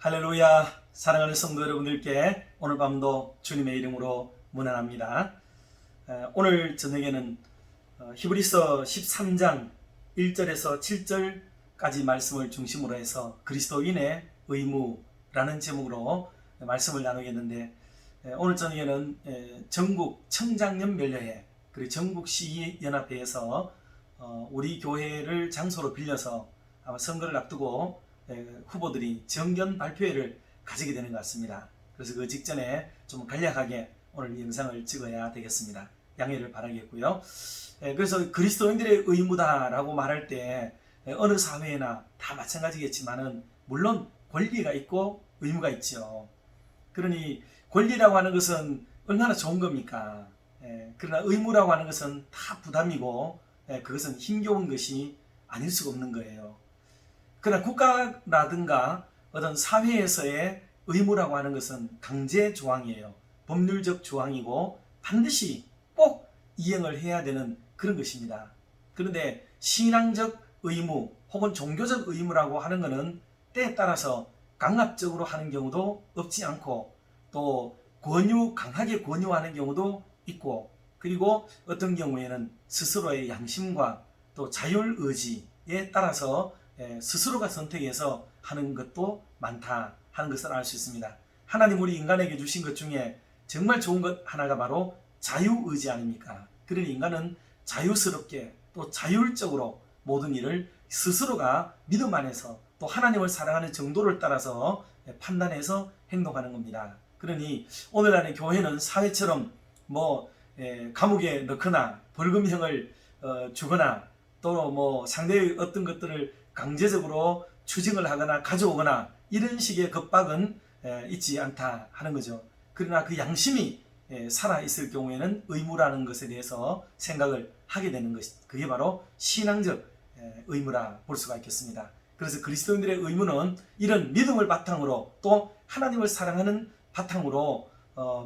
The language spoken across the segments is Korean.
할렐루야. 사랑하는 성도 여러분들께 오늘 밤도 주님의 이름으로 문안합니다. 오늘 저녁에는 히브리서 13장 1절에서 7절까지 말씀을 중심으로 해서 그리스도인의 의무라는 제목으로 말씀을 나누겠는데, 오늘 저녁에는 전국 청장연맹회회 그리고 전국 시연합회에서 우리 교회를 장소로 빌려서 아마 선거를 앞두고 후보들이 정견 발표회를 가지게 되는 것 같습니다. 그래서 그 직전에 좀 간략하게 오늘 이 영상을 찍어야 되겠습니다. 양해를 바라겠고요. 그래서 그리스도인들의 의무다라고 말할 때 어느 사회나 다 마찬가지겠지만은 물론 권리가 있고 의무가 있죠. 그러니 권리라고 하는 것은 얼마나 좋은 겁니까? 그러나 의무라고 하는 것은 다 부담이고 그것은 힘겨운 것이 아닐 수가 없는 거예요. 그러나 국가라든가 어떤 사회에서의 의무라고 하는 것은 강제 조항이에요. 법률적 조항이고 반드시 꼭 이행을 해야 되는 그런 것입니다. 그런데 신앙적 의무 혹은 종교적 의무라고 하는 것은 때에 따라서 강압적으로 하는 경우도 없지 않고 또 강하게 권유하는 경우도 있고, 그리고 어떤 경우에는 스스로의 양심과 또 자율의지에 따라서 스스로가 선택해서 하는 것도 많다 하는 것을 알 수 있습니다. 하나님 우리 인간에게 주신 것 중에 정말 좋은 것 하나가 바로 자유의지 아닙니까? 그러니 인간은 자유스럽게 또 자율적으로 모든 일을 스스로가 믿음 안에서 또 하나님을 사랑하는 정도를 따라서 판단해서 행동하는 겁니다. 그러니 오늘날의 교회는 사회처럼 감옥에 넣거나 벌금형을 주거나 또 상대의 어떤 것들을 강제적으로 추징을 하거나 가져오거나 이런 식의 겁박은 있지 않다 하는 거죠. 그러나 그 양심이 살아있을 경우에는 의무라는 것에 대해서 생각을 하게 되는 것, 그게 바로 신앙적 의무라 볼 수가 있겠습니다. 그래서 그리스도인들의 의무는 이런 믿음을 바탕으로 또 하나님을 사랑하는 바탕으로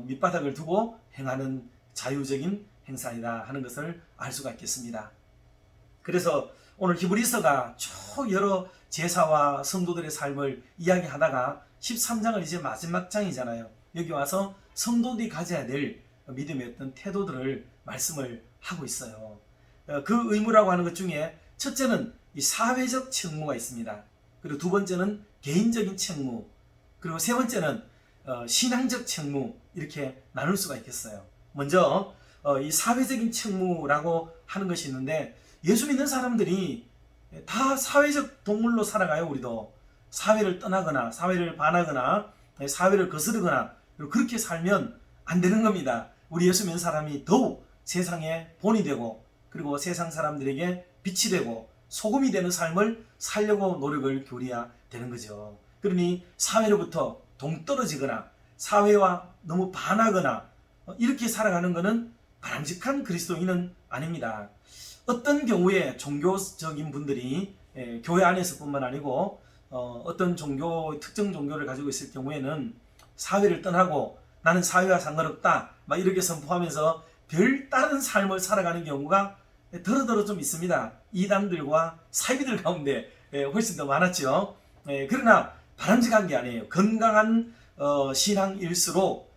밑바닥을 두고 행하는 자유적인 행사이다 하는 것을 알 수가 있겠습니다. 그래서 오늘 히브리서가 쭉 여러 제사와 성도들의 삶을 이야기하다가 13장은 이제 마지막 장이잖아요. 여기 와서 성도들이 가져야 될 믿음의 어떤 태도들을 말씀을 하고 있어요. 그 의무라고 하는 것 중에 첫째는 이 사회적 책무가 있습니다. 그리고 두 번째는 개인적인 책무, 그리고 세 번째는 신앙적 책무, 이렇게 나눌 수가 있겠어요. 먼저 이 사회적인 책무라고 하는 것이 있는데, 예수 믿는 사람들이 다 사회적 동물로 살아가요. 우리도 사회를 떠나거나 사회를 반하거나 사회를 거스르거나 그렇게 살면 안 되는 겁니다. 우리 예수 믿는 사람이 더욱 세상의 본이 되고 그리고 세상 사람들에게 빛이 되고 소금이 되는 삶을 살려고 노력을 기울여야 되는 거죠. 그러니 사회로부터 동떨어지거나 사회와 너무 반하거나 이렇게 살아가는 것은 바람직한 그리스도인은 아닙니다. 어떤 경우에 종교적인 분들이 교회 안에서뿐만 아니고 어떤 특정 종교를 가지고 있을 경우에는 사회를 떠나고 나는 사회와 상관없다 이렇게 선포하면서 별다른 삶을 살아가는 경우가 더러더러 좀 있습니다. 이단들과 사이비들 가운데 훨씬 더 많았죠. 그러나 바람직한 게 아니에요. 건강한 신앙일수록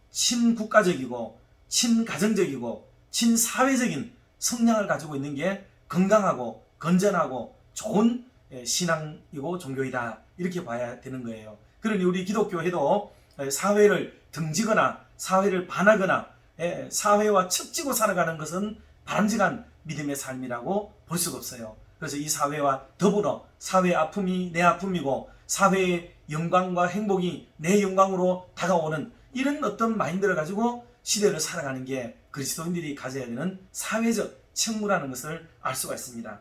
친국가적이고 친가정적이고 친사회적인 성향을 가지고 있는 게 건강하고 건전하고 좋은 신앙이고 종교이다, 이렇게 봐야 되는 거예요. 그러니 우리 기독교회도 사회를 등지거나 사회를 반하거나 사회와 척지고 살아가는 것은 바람직한 믿음의 삶이라고 볼 수가 없어요. 그래서 이 사회와 더불어 사회의 아픔이 내 아픔이고 사회의 영광과 행복이 내 영광으로 다가오는 이런 어떤 마인드를 가지고 시대를 살아가는 게 그리스도인들이 가져야 되는 사회적 책무라는 것을 알 수가 있습니다.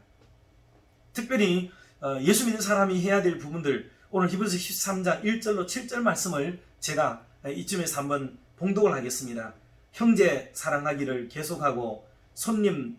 특별히 예수 믿는 사람이 해야 될 부분들, 오늘 히브리서 13장 1절로 7절 말씀을 제가 이쯤에서 한번 봉독을 하겠습니다. 형제 사랑하기를 계속하고 손님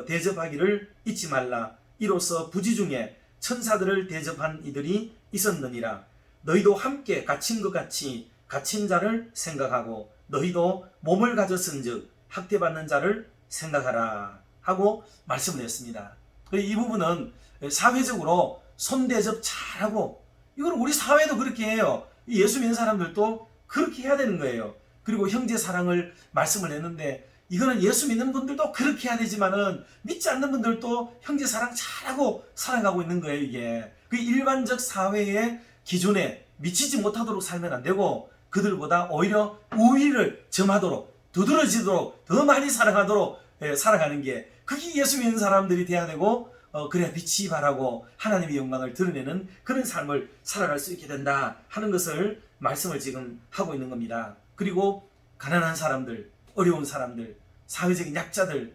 대접하기를 잊지 말라. 이로써 부지 중에 천사들을 대접한 이들이 있었느니라. 너희도 함께 갇힌 것 같이 갇힌 자를 생각하고 너희도 몸을 가졌은즉 학대받는 자를 생각하라 하고 말씀을 했습니다. 이 부분은 사회적으로 손대접 잘하고 이걸 우리 사회도 그렇게 해요. 예수 믿는 사람들도 그렇게 해야 되는 거예요. 그리고 형제 사랑을 말씀을 했는데, 이거는 예수 믿는 분들도 그렇게 해야 되지만은 믿지 않는 분들도 형제 사랑 잘하고 살아가고 있는 거예요. 이게 그 일반적 사회의 기준에 미치지 못하도록 살면 안 되고, 그들보다 오히려 우위를 점하도록, 두드러지도록, 더 많이 사랑하도록 살아가는 게, 그게 예수 믿는 사람들이 돼야 되고, 그래야 빛이 발하고 하나님의 영광을 드러내는 그런 삶을 살아갈 수 있게 된다 하는 것을 말씀을 지금 하고 있는 겁니다. 그리고 가난한 사람들, 어려운 사람들, 사회적인 약자들,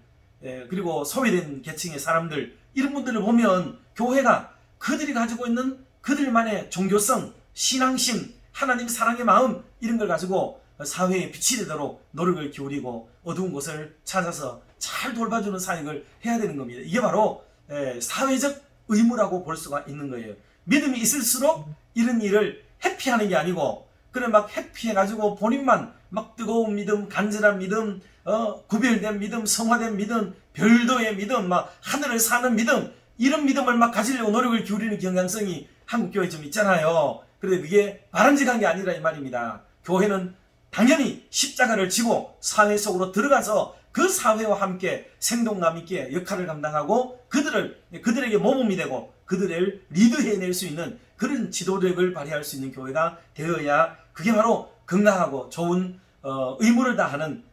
그리고 소외된 계층의 사람들, 이런 분들을 보면 교회가 그들이 가지고 있는 그들만의 종교성, 신앙심, 하나님 사랑의 마음, 이런 걸 가지고 사회에 빛이 되도록 노력을 기울이고 어두운 곳을 찾아서 잘 돌봐주는 사역을 해야 되는 겁니다. 이게 바로 사회적 의무라고 볼 수가 있는 거예요. 믿음이 있을수록 이런 일을 회피하는 게 아니고, 그래 막 회피해가지고 본인만 막 뜨거운 믿음, 간절한 믿음, 구별된 믿음, 성화된 믿음, 별도의 믿음, 막 하늘을 사는 믿음, 이런 믿음을 막 가지려고 노력을 기울이는 경향성이 한국교회에 좀 있잖아요. 그런데 그게 바람직한 게 아니라 이 말입니다. 교회는 당연히 십자가를 지고 사회 속으로 들어가서 그 사회와 함께 생동감 있게 역할을 감당하고 그들에게 모범이 되고 그들을 리드해낼 수 있는 그런 지도력을 발휘할 수 있는 교회가 되어야, 그게 바로 건강하고 좋은 의무를 다하는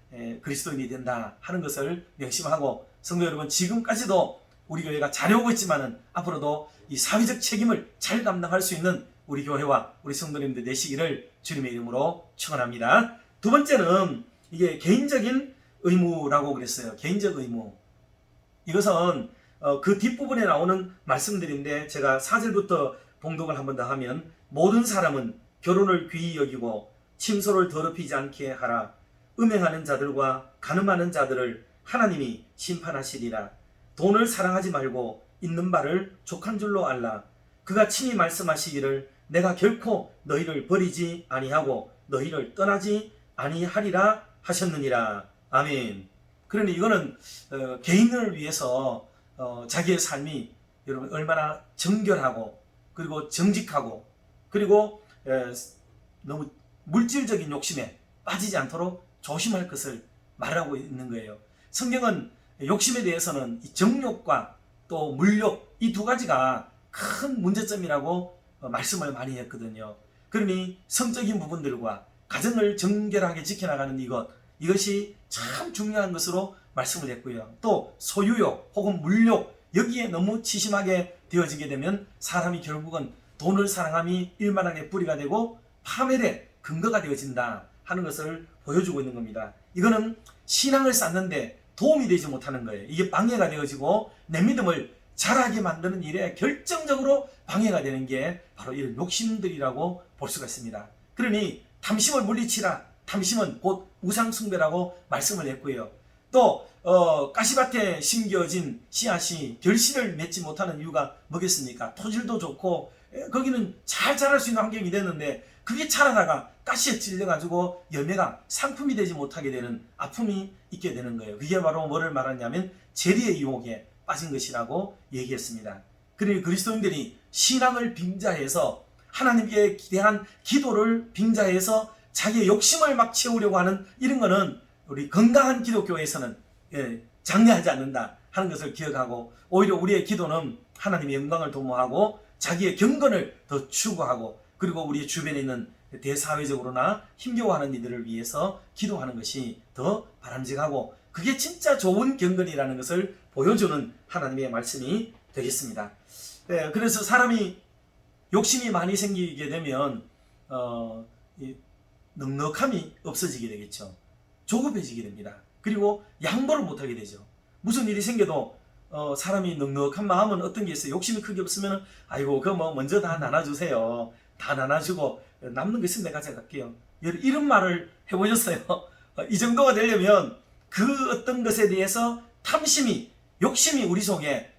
그리스도인이 된다 하는 것을 명심하고, 성도 여러분, 지금까지도 우리 교회가 잘해오고 있지만은 앞으로도 이 사회적 책임을 잘 감당할 수 있는 우리 교회와 우리 성도님들 되시기를 주님의 이름으로 축원합니다. 두 번째는 이게 개인적인 의무라고 그랬어요. 개인적 의무. 이것은 그 뒷부분에 나오는 말씀들인데, 제가 4절부터 봉독을 한번 더 하면, 모든 사람은 결혼을 귀히 여기고 침소를 더럽히지 않게 하라. 음행하는 자들과 간음하는 자들을 하나님이 심판하시리라. 돈을 사랑하지 말고 있는 바를 족한 줄로 알라. 그가 친히 말씀하시기를 내가 결코 너희를 버리지 아니하고 너희를 떠나지 아니하리라 하셨느니라. 아멘. 그러니 이거는 개인을 위해서 자기의 삶이 여러분 얼마나 정결하고 그리고 정직하고 그리고 너무 물질적인 욕심에 빠지지 않도록 조심할 것을 말하고 있는 거예요. 성경은 욕심에 대해서는 정욕과 또 물욕, 이 두 가지가 큰 문제점이라고 말씀을 많이 했거든요. 그러니 성적인 부분들과 가정을 정결하게 지켜나가는 이것이 참 중요한 것으로 말씀을 했고요. 또 소유욕 혹은 물욕, 여기에 너무 치심하게 되어지게 되면 사람이 결국은 돈을 사랑함이 일만하게 뿌리가 되고 파멸의 근거가 되어진다 하는 것을 보여주고 있는 겁니다. 이거는 신앙을 쌓는데 도움이 되지 못하는 거예요. 이게 방해가 되어지고 내 믿음을 자라게 만드는 일에 결정적으로 방해가 되는 게 바로 이런 욕심들이라고 볼 수가 있습니다. 그러니 탐심을 물리치라. 탐심은 곧 우상숭배라고 말씀을 했고요. 또 가시밭에 심겨진 씨앗이 결실을 맺지 못하는 이유가 뭐겠습니까? 토질도 좋고 거기는 잘 자랄 수 있는 환경이 됐는데 그게 자라다가 가시에 찔려가지고 열매가 상품이 되지 못하게 되는 아픔이 있게 되는 거예요. 그게 바로 뭐를 말하냐면 재리의 유혹에 빠진 것이라고 얘기했습니다. 그리고 그리스도인들이 신앙을 빙자해서 하나님께 대한 기도를 빙자해서 자기의 욕심을 막 채우려고 하는 이런 거는 우리 건강한 기독교에서는 장려하지 않는다 하는 것을 기억하고, 오히려 우리의 기도는 하나님의 영광을 도모하고 자기의 경건을 더 추구하고 그리고 우리 주변에 있는 대사회적으로나 힘겨워하는 이들을 위해서 기도하는 것이 더 바람직하고 그게 진짜 좋은 경건이라는 것을 보여주는 하나님의 말씀이 되겠습니다. 그래서 사람이 욕심이 많이 생기게 되면 넉넉함이 없어지게 되겠죠. 조급해지게 됩니다. 그리고 양보를 못하게 되죠. 무슨 일이 생겨도 사람이 넉넉한 마음은 어떤 게 있어요? 욕심이 크게 없으면 아이고 그거 뭐 먼저 다 나눠주세요. 다 나눠주고 남는 거 있으면 내가 가져갈게요. 이런 말을 해보셨어요? 이 정도가 되려면 그 어떤 것에 대해서 탐심이, 욕심이 우리 속에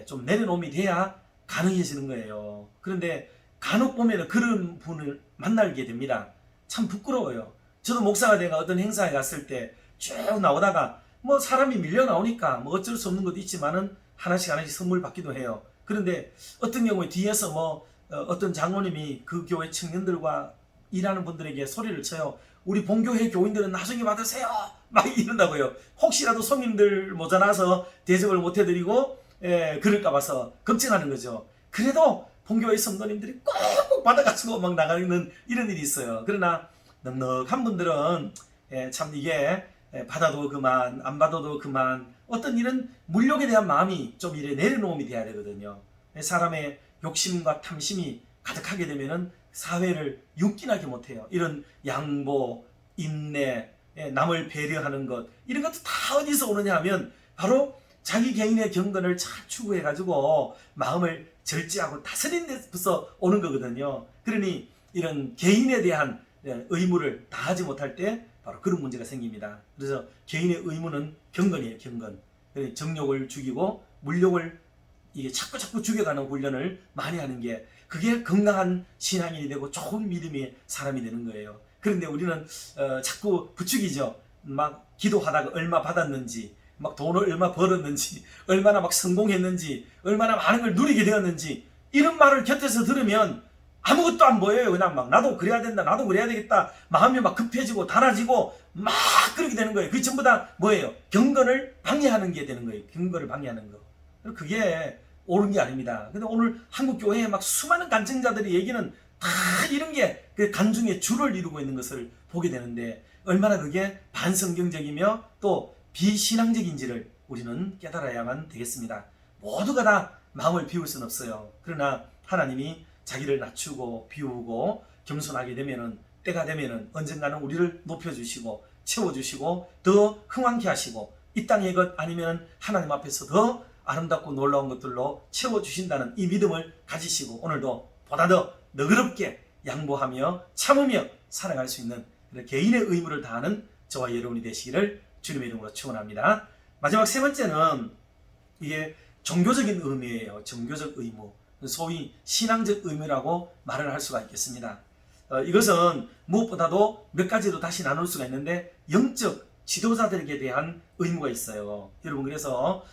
좀 내려놓음이 돼야 가능해지는 거예요. 그런데 간혹 보면 그런 분을 만나게 됩니다. 참 부끄러워요. 저도 목사가 돼가 어떤 행사에 갔을 때 쭉 나오다가 뭐 사람이 밀려 나오니까 뭐 어쩔 수 없는 것도 있지만은 하나씩 선물 받기도 해요. 그런데 어떤 경우에 뒤에서 뭐 어떤 장로님이 그 교회 청년들과 일하는 분들에게 소리를 쳐요. 우리 본교회 교인들은 나중에 받으세요 막 이런다고요. 혹시라도 손님들 모자라서 대접을 못 해드리고 그럴까 봐서 걱정하는 거죠. 그래도 본교회 성도님들이 꼭 받아가지고 막 나가는 이런 일이 있어요. 그러나 넉넉한 분들은 참 이게 받아도 그만 안 받아도 그만, 어떤 이런 물욕에 대한 마음이 좀 이래 내려놓음이 돼야 되거든요. 사람의 욕심과 탐심이 가득하게 되면은 사회를 윤기나게 못해요. 이런 양보, 인내, 남을 배려하는 것, 이런 것도 다 어디서 오느냐 하면 바로 자기 개인의 경건을 잘 추구해가지고 마음을 절제하고 다스리는 데서 오는 거거든요. 그러니 이런 개인에 대한 의무를 다하지 못할 때 바로 그런 문제가 생깁니다. 그래서 개인의 의무는 경건이에요. 경건. 정욕을 죽이고 물욕을 이게 자꾸 죽여가는 훈련을 많이 하는 게, 그게 건강한 신앙인이 되고 좋은 믿음의 사람이 되는 거예요. 그런데 우리는 자꾸 부추기죠. 막 기도하다가 얼마 받았는지, 막 돈을 얼마 벌었는지, 얼마나 막 성공했는지, 얼마나 많은 걸 누리게 되었는지, 이런 말을 곁에서 들으면 아무것도 안 보여요. 그냥 막 나도 그래야 된다, 나도 그래야 되겠다, 마음이 막 급해지고 달아지고 막 그렇게 되는 거예요. 그게 전부 다 뭐예요? 경건을 방해하는 게 되는 거예요. 경건을 방해하는 거. 그게 옳은 게 아닙니다. 근데 오늘 한국 교회에 막 수많은 간증자들이 얘기는 다 이런 게 그 간중에 줄을 이루고 있는 것을 보게 되는데, 얼마나 그게 반성경적이며 또 비신앙적인지를 우리는 깨달아야만 되겠습니다. 모두가 다 마음을 비울 수는 없어요. 그러나 하나님이 자기를 낮추고 비우고 겸손하게 되면은, 때가 되면은 언젠가는 우리를 높여주시고 채워주시고 더 흥왕케 하시고, 이 땅의 것 아니면 하나님 앞에서 더 아름답고 놀라운 것들로 채워주신다는 이 믿음을 가지시고, 오늘도 보다 더 너그럽게 양보하며 참으며 살아갈 수 있는 개인의 의무를 다하는 저와 여러분이 되시기를 주님의 이름으로 축원합니다. 마지막 세 번째는 이게 종교적인 의무예요. 종교적 의무, 소위 신앙적 의무라고 말을 할 수가 있겠습니다. 이것은 무엇보다도 몇 가지로 다시 나눌 수가 있는데, 영적 지도자들에게 대한 의무가 있어요. 여러분, 그래서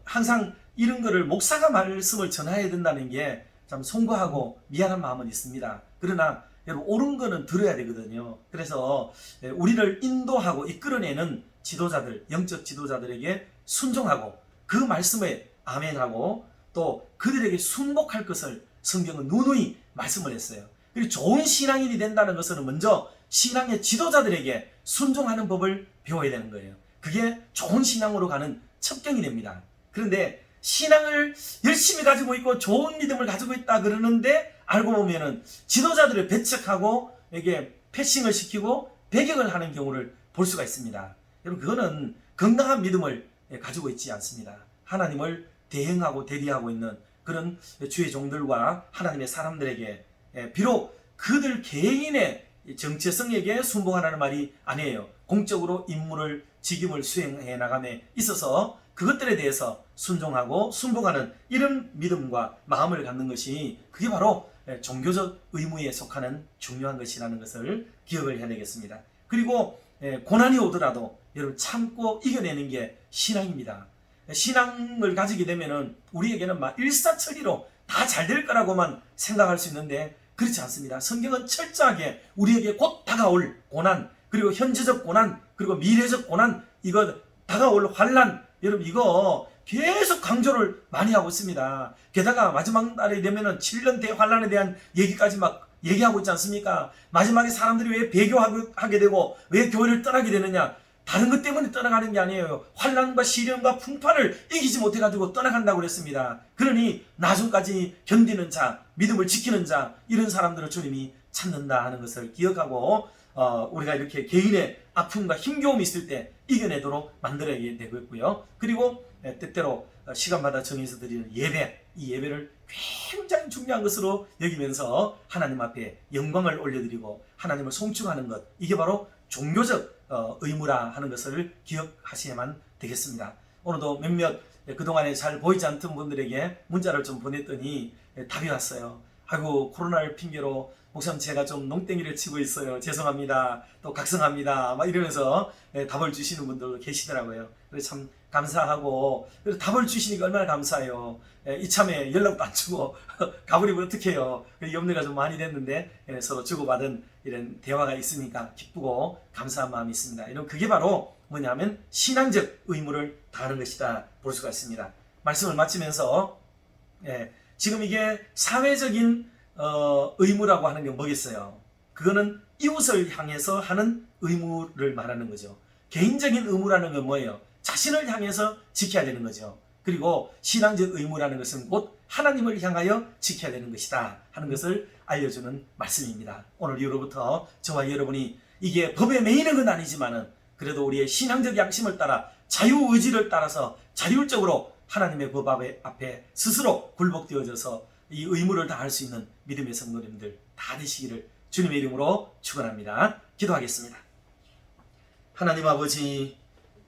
항상 이런 거를 목사가 말씀을 전해야 된다는 게 참 송구하고 미안한 마음은 있습니다. 그러나 여러분, 옳은 거는 들어야 되거든요. 그래서 우리를 인도하고 이끌어내는 지도자들, 영적 지도자들에게 순종하고 그 말씀에 아멘하고 또 그들에게 순복할 것을 성경은 누누이 말씀을 했어요. 그리고 좋은 신앙인이 된다는 것은 먼저 신앙의 지도자들에게 순종하는 법을 배워야 되는 거예요. 그게 좋은 신앙으로 가는 첩경이 됩니다. 그런데 신앙을 열심히 가지고 있고 좋은 믿음을 가지고 있다 그러는데, 알고 보면은 지도자들을 배척하고 이게 패싱을 시키고 배격을 하는 경우를 볼 수가 있습니다. 여러분, 그거는 건강한 믿음을 가지고 있지 않습니다. 하나님을 대행하고 대리하고 있는 그런 주의 종들과 하나님의 사람들에게, 비록 그들 개인의 정체성에게 순종하라는 말이 아니에요. 공적으로 임무를, 직임을 수행해 나감에 있어서 그것들에 대해서 순종하고 순복하는 이런 믿음과 마음을 갖는 것이, 그게 바로 종교적 의무에 속하는 중요한 것이라는 것을 기억을 해야 되겠습니다. 그리고 고난이 오더라도 여러분 참고 이겨내는 게 신앙입니다. 신앙을 가지게 되면은 우리에게는 막 일사천리로 다 잘 될 거라고만 생각할 수 있는데, 그렇지 않습니다. 성경은 철저하게 우리에게 곧 다가올 고난, 그리고 현재적 고난, 그리고 미래적 고난, 이거 다가올 환난, 여러분 이거 계속 강조를 많이 하고 있습니다. 게다가 마지막 날이 되면은 7년 대환란에 대한 얘기까지 막 얘기하고 있지 않습니까? 마지막에 사람들이 왜 배교하게 되고 왜 교회를 떠나게 되느냐? 다른 것 때문에 떠나가는 게 아니에요. 환난과 시련과 풍파를 이기지 못해가지고 떠나간다고 그랬습니다. 그러니 나중까지 견디는 자, 믿음을 지키는 자, 이런 사람들을 주님이 찾는다 하는 것을 기억하고, 우리가 이렇게 개인의 아픔과 힘겨움이 있을 때 이겨내도록 만들어야 되고 있고요. 그리고 때때로 시간마다 정해서 드리는 예배, 이 예배를 굉장히 중요한 것으로 여기면서 하나님 앞에 영광을 올려드리고 하나님을 송축하는 것, 이게 바로 종교적 의무라 하는 것을 기억하셔야만 되겠습니다. 오늘도 몇몇 그동안에 잘 보이지 않던 분들에게 문자를 좀 보냈더니 답이 왔어요. 아이고, 코로나를 핑계로 목사님 제가 좀 농땡이를 치고 있어요. 죄송합니다. 또 각성합니다. 막 이러면서 답을 주시는 분들도 계시더라고요. 그래서 참 감사하고 답을 주시니까 얼마나 감사해요. 이참에 연락도 안 주고 가버리면 어떡해요. 염려가 좀 많이 됐는데 서로 주고받은 이런 대화가 있으니까 기쁘고 감사한 마음이 있습니다. 이런 그게 바로 뭐냐면 신앙적 의무를 다하는 것이다 볼 수가 있습니다. 말씀을 마치면서 지금 이게 사회적인 의무라고 하는 게 뭐겠어요? 그거는 이웃을 향해서 하는 의무를 말하는 거죠. 개인적인 의무라는 건 뭐예요? 자신을 향해서 지켜야 되는 거죠. 그리고 신앙적 의무라는 것은 곧 하나님을 향하여 지켜야 되는 것이다 하는 것을 알려주는 말씀입니다. 오늘 이후로부터 저와 여러분이 이게 법에 매이는 건 아니지만은 그래도 우리의 신앙적 양심을 따라 자유의지를 따라서 자율적으로 하나님의 법 앞에 스스로 굴복되어져서 이 의무를 다할 수 있는 믿음의 성도님들 다 되시기를 주님의 이름으로 축원합니다. 기도하겠습니다. 하나님 아버지,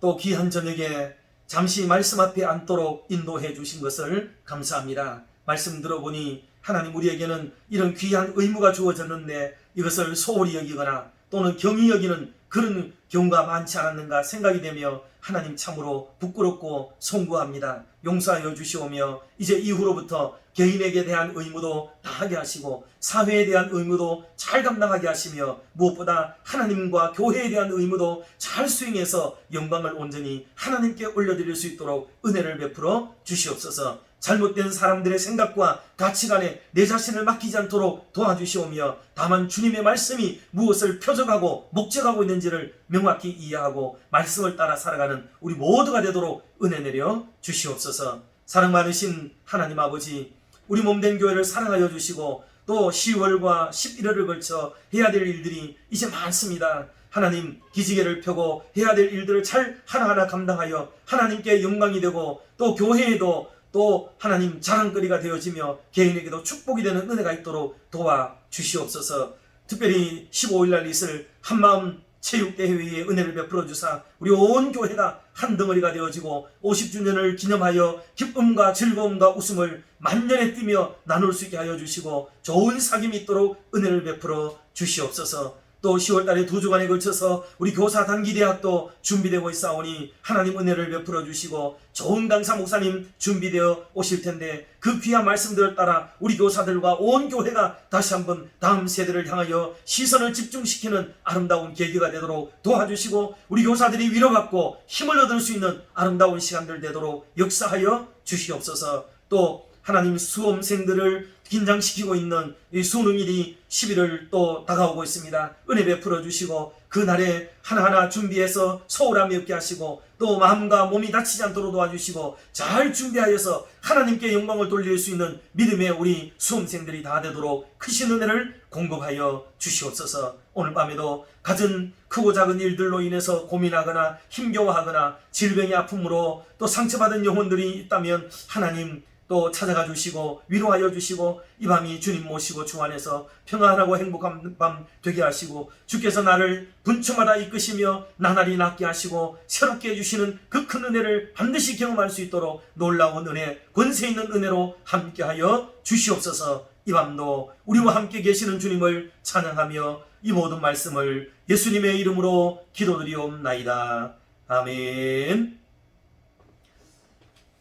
또 귀한 저녁에 잠시 말씀 앞에 앉도록 인도해 주신 것을 감사합니다. 말씀 들어보니 하나님 우리에게는 이런 귀한 의무가 주어졌는데 이것을 소홀히 여기거나 또는 경히 여기는 그런 경우가 많지 않았는가 생각이 되며 하나님 참으로 부끄럽고 송구합니다. 용서하여 주시오며 이제 이후로부터 개인에게 대한 의무도 다하게 하시고 사회에 대한 의무도 잘 감당하게 하시며 무엇보다 하나님과 교회에 대한 의무도 잘 수행해서 영광을 온전히 하나님께 올려드릴 수 있도록 은혜를 베풀어 주시옵소서. 잘못된 사람들의 생각과 가치관에 내 자신을 맡기지 않도록 도와주시오며 다만 주님의 말씀이 무엇을 표적하고 목적하고 있는지를 명확히 이해하고 말씀을 따라 살아가는 우리 모두가 되도록 은혜 내려 주시옵소서. 사랑 많으신 하나님 아버지, 우리 몸된 교회를 사랑하여 주시고 또 10월과 11월을 걸쳐 해야 될 일들이 이제 많습니다. 하나님 기지개를 펴고 해야 될 일들을 잘 하나하나 감당하여 하나님께 영광이 되고 또 교회에도 또 하나님 자랑거리가 되어지며 개인에게도 축복이 되는 은혜가 있도록 도와주시옵소서. 특별히 15일날 있을 한마음 체육대회의 은혜를 베풀어 주사 우리 온 교회가 한 덩어리가 되어지고 50주년을 기념하여 기쁨과 즐거움과 웃음을 만년에 뛰며 나눌 수 있게 하여 주시고 좋은 사귐이 있도록 은혜를 베풀어 주시옵소서. 또 10월달에 2주간에 걸쳐서 우리 교사 단기대학도 준비되고 있사오니 하나님 은혜를 베풀어 주시고 좋은 강사 목사님 준비되어 오실 텐데 그 귀한 말씀들을 따라 우리 교사들과 온 교회가 다시 한번 다음 세대를 향하여 시선을 집중시키는 아름다운 계기가 되도록 도와주시고 우리 교사들이 위로받고 힘을 얻을 수 있는 아름다운 시간들 되도록 역사하여 주시옵소서. 또 하나님 수험생들을 긴장시키고 있는 이 수능일이 11월 또 다가오고 있습니다. 은혜 베풀어 주시고 그날에 하나하나 준비해서 소홀함이 없게 하시고 또 마음과 몸이 다치지 않도록 도와주시고 잘 준비하여서 하나님께 영광을 돌릴 수 있는 믿음의 우리 수험생들이 다 되도록 크신 은혜를 공급하여 주시옵소서. 오늘 밤에도 갖은 크고 작은 일들로 인해서 고민하거나 힘겨워하거나 질병의 아픔으로 또 상처받은 영혼들이 있다면 하나님 또 찾아가 주시고 위로하여 주시고 이 밤이 주님 모시고 주 안에서 평안하고 행복한 밤 되게 하시고 주께서 나를 분초마다 이끄시며 나날이 낫게 하시고 새롭게 해주시는 그 큰 은혜를 반드시 경험할 수 있도록 놀라운 은혜, 권세 있는 은혜로 함께하여 주시옵소서. 이 밤도 우리와 함께 계시는 주님을 찬양하며 이 모든 말씀을 예수님의 이름으로 기도드리옵나이다. 아멘.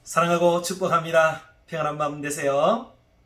사랑하고 축복합니다. 평안한 밤 되세요.